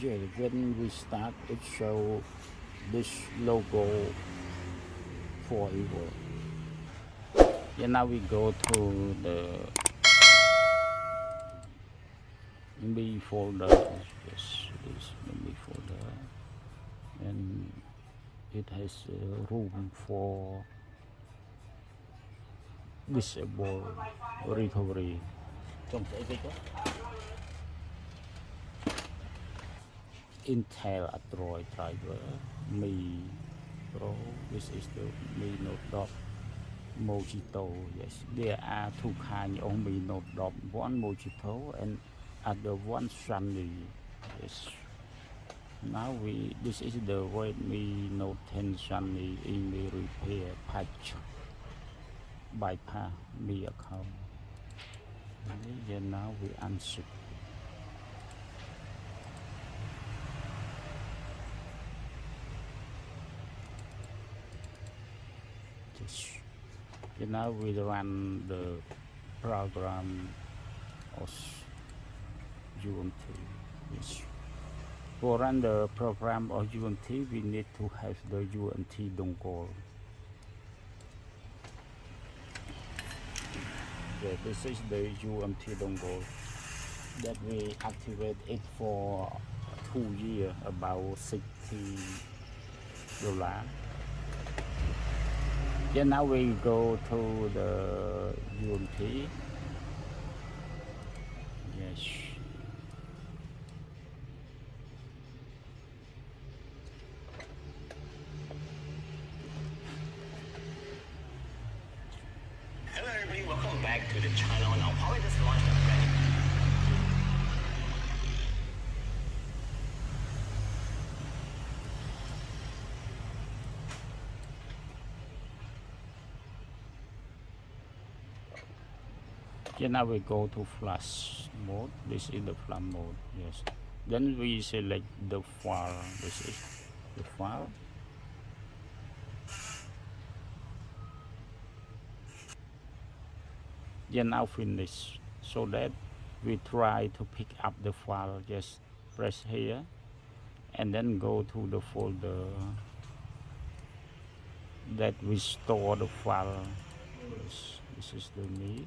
Yeah, when we start, it show this logo forever. Yeah, now we go to the me folder. Yes, this me folder, and it has room for disable recovery. Trong cái đó, Intel Android driver, Mi Pro. This is the Mi Note Dot Mojito. Yes, there are two kinds of Mi Note Dot. One Mojito and other one Sunny. Yes. Now this is the Redmi Note 10 Sunny in the repair patch bypass Mi account. And now we unzip. Yes. And now we run the program of UMT. Yes. For run the program of UMT, we need to have the UMT dongle. Yeah, this is the UMT dongle that we activate it for 2 years, about $60. Yeah, now we go to the UMT. Yes. Hello everybody, welcome back to the channel. Now probably just launched already. Yeah, now we go to flash mode. This is the flash mode. Yes. Then we select the file. This is the file. Yeah, now finish. So that we try to pick up the file. Just press here and then go to the folder that we store the file. Yes, this is the me.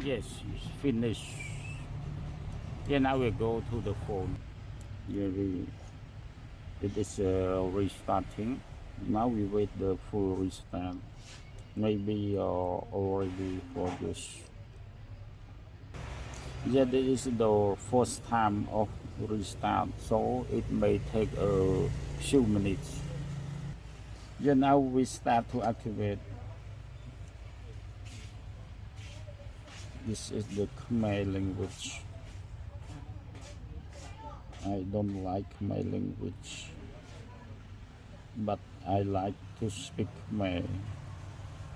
Yes, it's finished. Yeah, now we go to the phone. Yeah, it is restarting. Now we wait the full restart. Maybe already for this. Yeah, this is the first time of restart, so it may take a few minutes. Yeah, now we start to activate. This is the Khmer language. I don't like Khmer language, but I like to speak Khmer.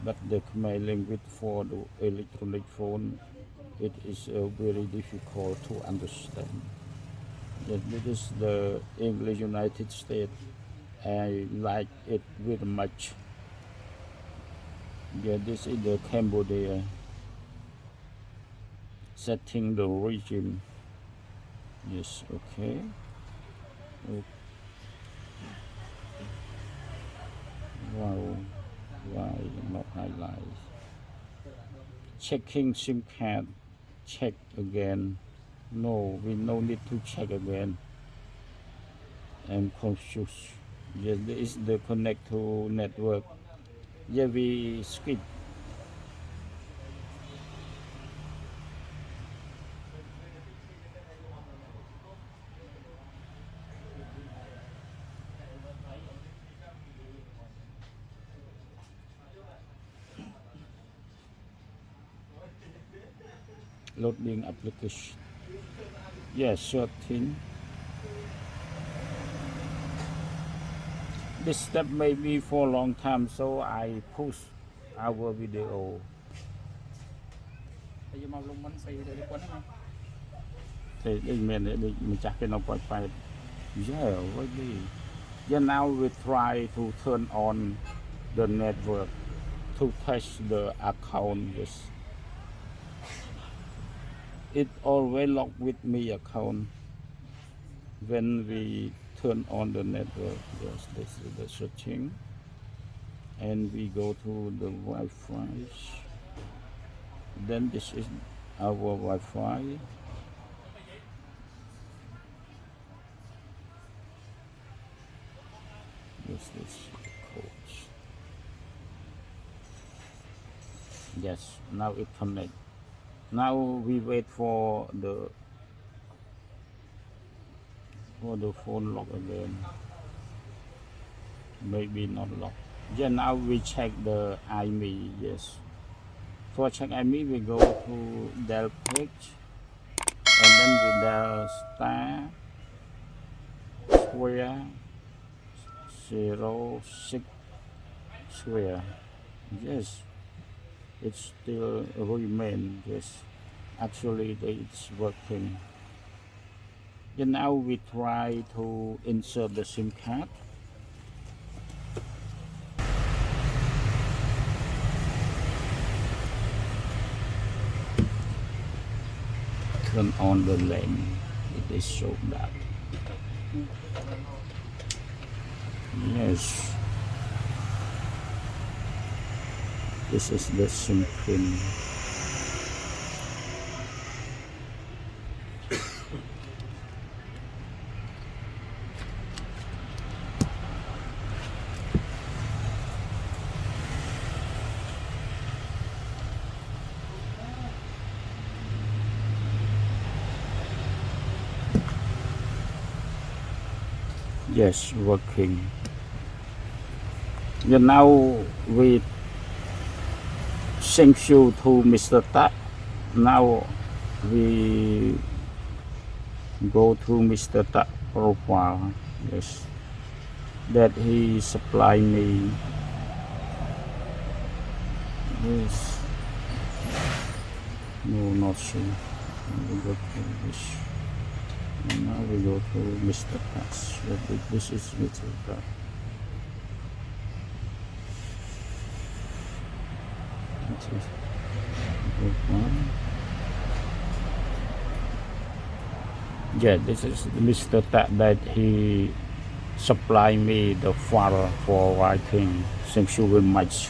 But the Khmer language for the electronic phone, it is very difficult to understand. Yeah, this is the English United States. I like it very much. Yeah, this is the Cambodia. Setting the region. Yes, okay. Oh, wow, why not highlight? Checking SIM card. Check again. No, we no need to check again. I'm confused. Yes, this is the connect to network. Yeah, we skip. Loading application. Yes, short thing. This step may be for a long time, so I push our video. Thì đừng miền để mình chắc cái nó phải yeah, really. Yeah, now we try to turn on the network to test the account. Yes. It always locked with me account when we turn on the network. Yes, this is the searching. And we go to the Wi-Fi. Then this is our Wi-Fi. Yes, this code. Yes, now it connect. Now we wait for the phone lock again. Maybe not lock. Yeah, now we check the IMEI. Yes. For check IMEI, we go to Dell page, and then we dial star square 06 square. Yes, it still remain. Yes, actually it's working. And now we try to insert the SIM card. Turn on the lane. It is so that. Yes. This is the SIM pin. Yes, working. Yeah, now we thank you to Mr. Tak. Now we go to Mr. Tak profile. Yes, that he supply me. Yes. No, not sure. We go to this. Now we go to Mr. Pass. This is Mr. Pass. Yeah, this is Mr. Tat that he supply me the file for writing. Thank you very much.